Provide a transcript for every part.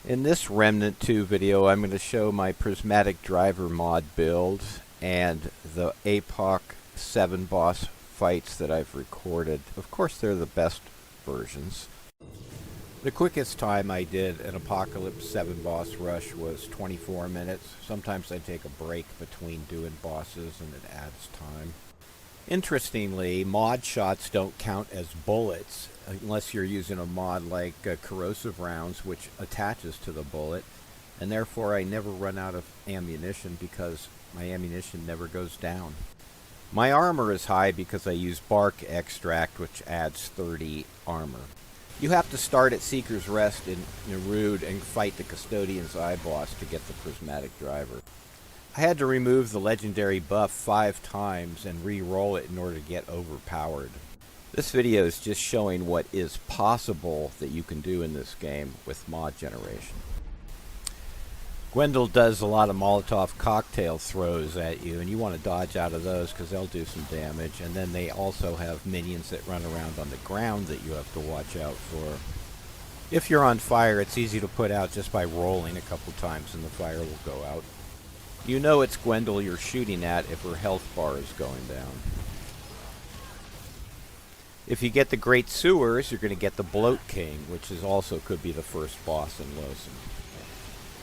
In this Remnant 2 video, I'm going to show my Prismatic Driver mod build and the Apoc 7 boss fights that I've recorded. Of course, they're the best versions. The quickest time I did an Apocalypse 7 boss rush was 24 minutes. Sometimes I take a break between doing bosses and it adds time. Interestingly, mod shots don't count as bullets unless you're using a mod like corrosive rounds, which attaches to the bullet, and therefore I never run out of ammunition because my ammunition never goes down. My armor is high because I use bark extract, which adds 30 armor. You have to start at Seeker's Rest in Narude and fight the Custodian's Eye boss to get the Prismatic Driver. I had to remove the legendary buff 5 times and re-roll it in order to get overpowered. This video is just showing what is possible that you can do in this game with mod generation. Gwendil does a lot of Molotov cocktail throws at you, and you want to dodge out of those because they'll do some damage. And then they also have minions that run around on the ground that you have to watch out for. If you're on fire, it's easy to put out just by rolling a couple times and the fire will go out. You know it's Gwendil you're shooting at if her health bar is going down. If you get the Great Sewers, you're going to get the Bloat King, which is also could be the first boss in Losum.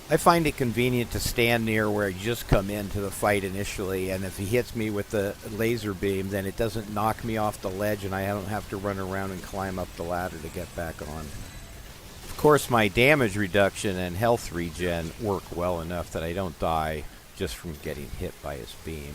I find it convenient to stand near where you just come into the fight initially, and if he hits me with the laser beam, then it doesn't knock me off the ledge and I don't have to run around and climb up the ladder to get back on. Of course, my damage reduction and health regen work well enough that I don't die just from getting hit by his beam.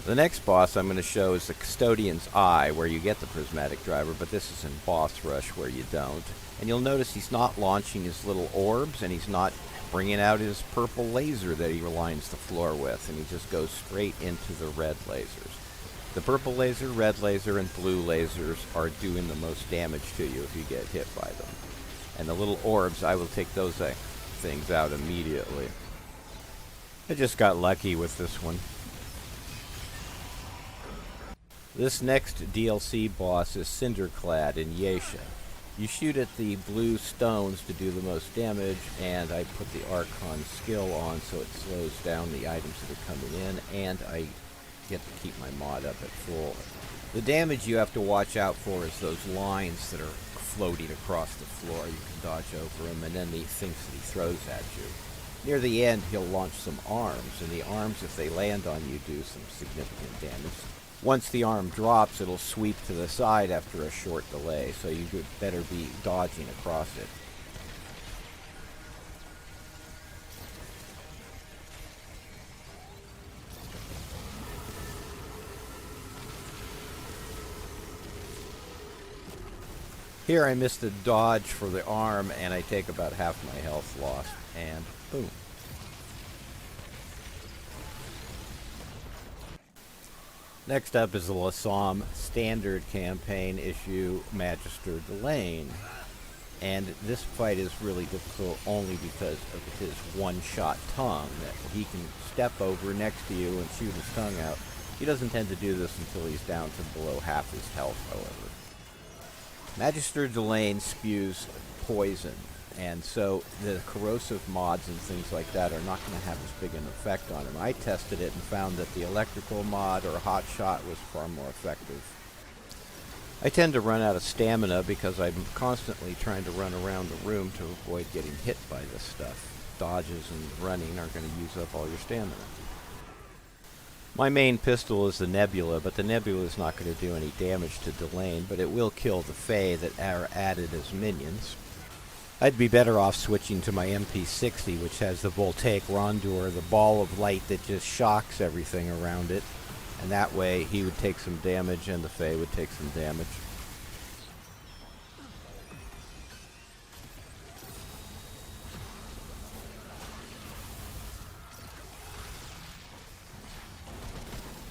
The next boss I'm going to show is the Custodian's Eye, where you get the Prismatic Driver, but this is in Boss Rush where you don't. And you'll notice he's not launching his little orbs, and he's not bringing out his purple laser that he lines the floor with, and he just goes straight into the red lasers. The purple laser, red laser, and blue lasers are doing the most damage to you if you get hit by them. And the little orbs, I will take those things out immediately. I just got lucky with this one. This next DLC boss is Cinderclad in Yesha. You shoot at the blue stones to do the most damage, and I put the Archon skill on so it slows down the items that are coming in, and I get to keep my mod up at full. The damage you have to watch out for is those lines that are floating across the floor. You can dodge over them, and then the things that he throws at you. Near the end, he'll launch some arms, and the arms, if they land on you, do some significant damage. Once the arm drops, it'll sweep to the side after a short delay, so you could better be dodging across it. Here I missed a dodge for the arm, and I take about half my health lost, and boom. Next up is the Losum Standard Campaign issue Magister Dullain. And this fight is really difficult only because of his one-shot tongue. That he can step over next to you and shoot his tongue out. He doesn't tend to do this until he's down to below half his health, however. Magister Dullain spews poison, and so the corrosive mods and things like that are not going to have as big an effect on him. I tested it and found that the electrical mod or hot shot was far more effective. I tend to run out of stamina because I'm constantly trying to run around the room to avoid getting hit by this stuff. Dodges and running are going to use up all your stamina. My main pistol is the Nebula, but the Nebula is not going to do any damage to Dullain, but it will kill the Fae that are added as minions. I'd be better off switching to my MP60, which has the Voltaic Rondeur, the ball of light that just shocks everything around it. And that way he would take some damage and the Fae would take some damage.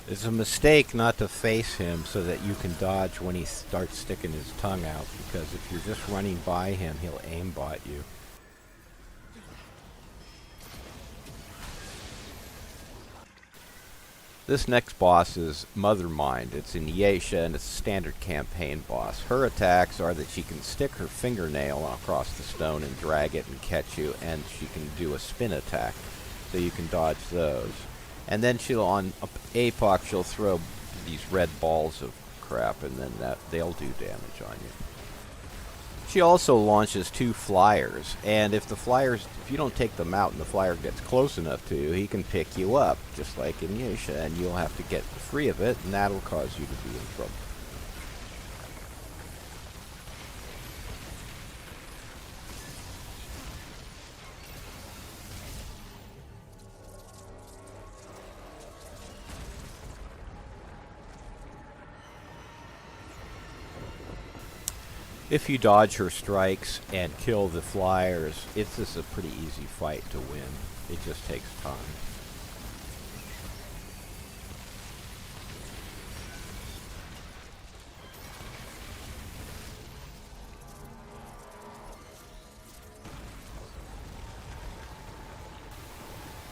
It's a mistake not to face him so that you can dodge when he starts sticking his tongue out, because if you're just running by him, he'll aimbot you. This next boss is Mother Mind. It's in Yesha, and it's a standard campaign boss. Her attacks are that she can stick her fingernail across the stone and drag it and catch you, and she can do a spin attack, so you can dodge those. And then she'll, on Apoc, she'll throw these red balls of crap, and then they'll do damage on you. She also launches 2 flyers, and if you don't take them out and the flyer gets close enough to you, he can pick you up, just like in Yesha, and you'll have to get free of it, and that'll cause you to be in trouble. If you dodge her strikes and kill the flyers, it's just a pretty easy fight to win. It just takes time.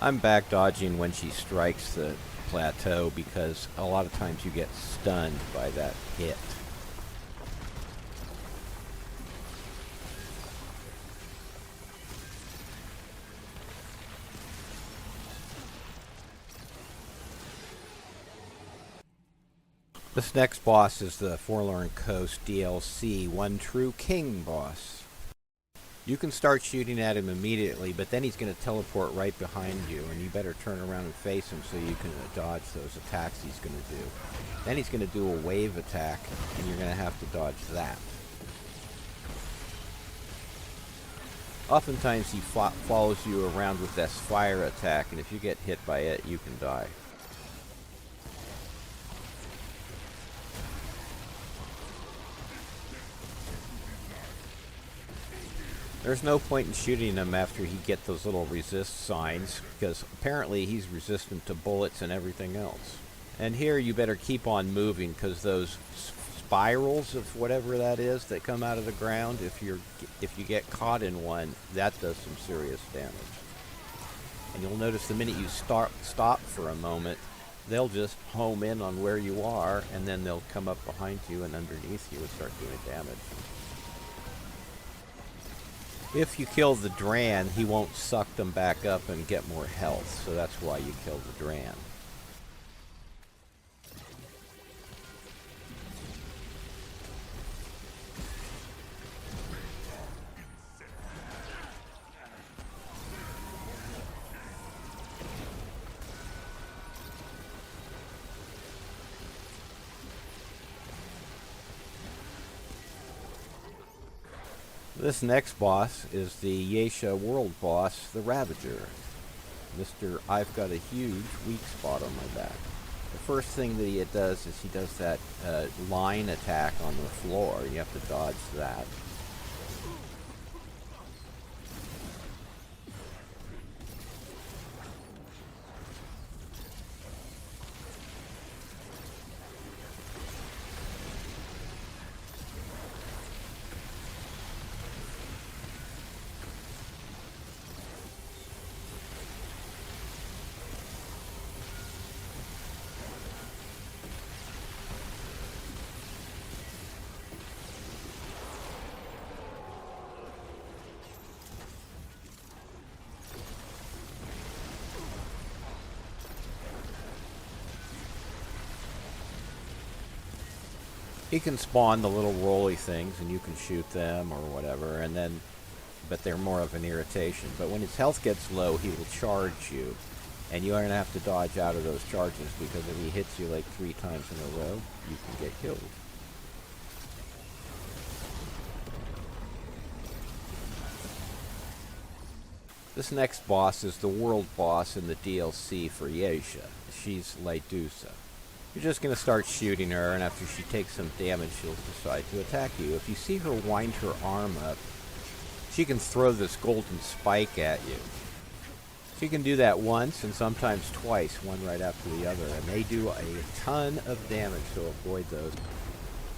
I'm back dodging when she strikes the plateau because a lot of times you get stunned by that hit. This next boss is the Forlorn Coast DLC, One True King boss. You can start shooting at him immediately, but then he's going to teleport right behind you, and you better turn around and face him so you can dodge those attacks he's going to do. Then he's going to do a wave attack, and you're going to have to dodge that. Oftentimes he follows you around with this fire attack, and if you get hit by it, you can die. There's no point in shooting him after he gets those little resist signs, because apparently he's resistant to bullets and everything else. And here you better keep on moving, because those spirals of whatever that is that come out of the ground, if you get caught in one, that does some serious damage. And you'll notice the minute you stop for a moment, they'll just home in on where you are, and then they'll come up behind you and underneath you and start doing damage. If you kill the Dran, he won't suck them back up and get more health, so that's why you kill the Dran. This next boss is the Yesha world boss, the Ravager. Mr. I've got a huge weak spot on my back. The first thing that he does is he does that line attack on the floor. You have to dodge that. He can spawn the little rolly things, and you can shoot them or whatever, but they're more of an irritation. But when his health gets low, he will charge you, and you're going to have to dodge out of those charges, because if he hits you like 3 times in a row, you can get killed. This next boss is the world boss in the DLC for Yesha. She's Lydusa. You're just going to start shooting her, and after she takes some damage, she'll decide to attack you. If you see her wind her arm up, she can throw this golden spike at you. She can do that once and sometimes twice, one right after the other, and they do a ton of damage, so avoid those.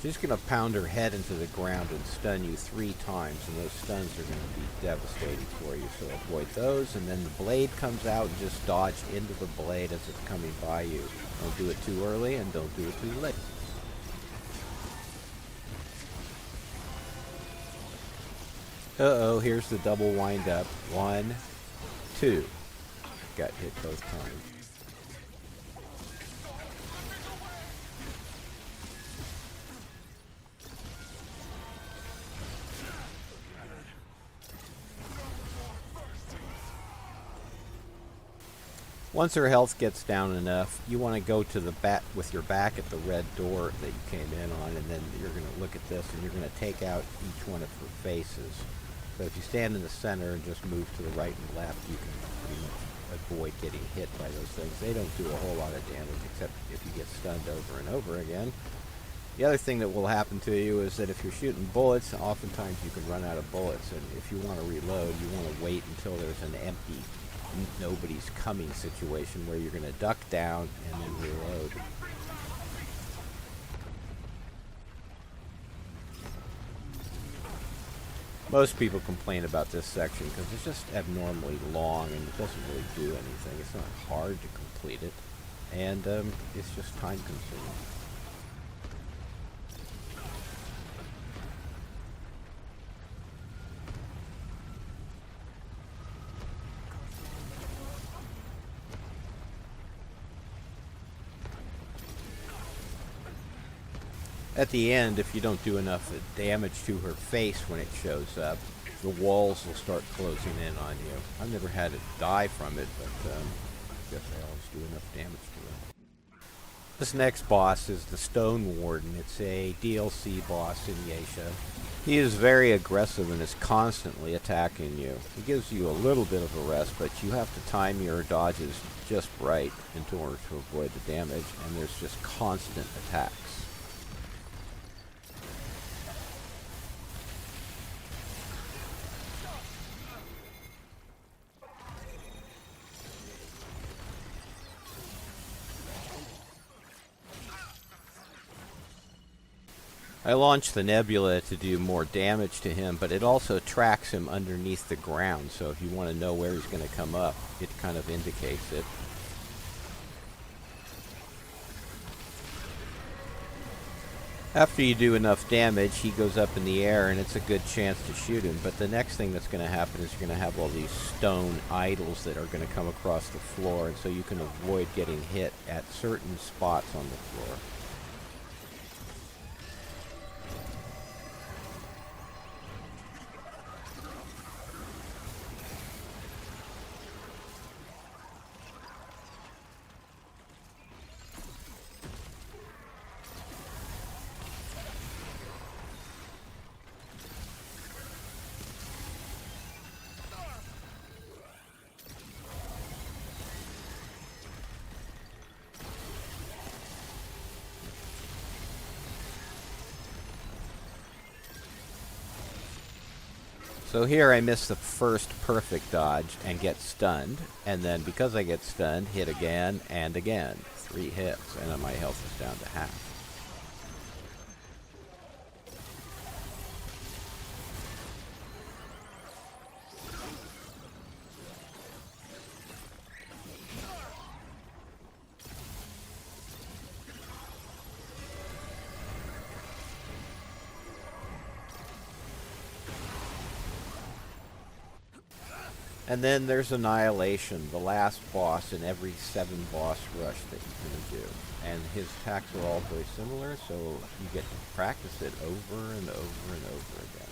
She's going to pound her head into the ground and stun you 3 times, and those stuns are going to be devastating for you, so avoid those. And then the blade comes out, and just dodge into the blade as it's coming by you. Don't do it too early, and don't do it too late. Uh-oh, here's the double wind-up. 1, 2. Got hit both times. Once her health gets down enough, you want to go to the back with your back at the red door that you came in on, and then you're going to look at this and you're going to take out each one of her faces. So if you stand in the center and just move to the right and left, you can pretty much avoid getting hit by those things. They don't do a whole lot of damage except if you get stunned over and over again. The other thing that will happen to you is that if you're shooting bullets, oftentimes you can run out of bullets, and if you want to reload, you want to wait until there's an empty nobody's coming situation where you're going to duck down and then reload. Most people complain about this section because it's just abnormally long and it doesn't really do anything. It's not hard to complete it, and it's just time consuming. At the end, if you don't do enough damage to her face when it shows up, the walls will start closing in on you. I've never had it die from it, but I guess I always do enough damage to it. This next boss is the Stone Warden. It's a DLC boss in Yesha. He is very aggressive and is constantly attacking you. He gives you a little bit of a rest, but you have to time your dodges just right in order to avoid the damage, and there's just constant attacks. I launched the nebula to do more damage to him, but it also tracks him underneath the ground, so if you want to know where he's going to come up, it kind of indicates it. After you do enough damage, he goes up in the air, and it's a good chance to shoot him, but the next thing that's going to happen is you're going to have all these stone idols that are going to come across the floor, and so you can avoid getting hit at certain spots on the floor. So here I miss the first perfect dodge and get stunned, and then because I get stunned, hit again and again. 3 hits, and then my health is down to half. And then there's Annihilation, the last boss in every 7 boss rush that you're going to do. And his attacks are all very similar, so you get to practice it over and over and over again.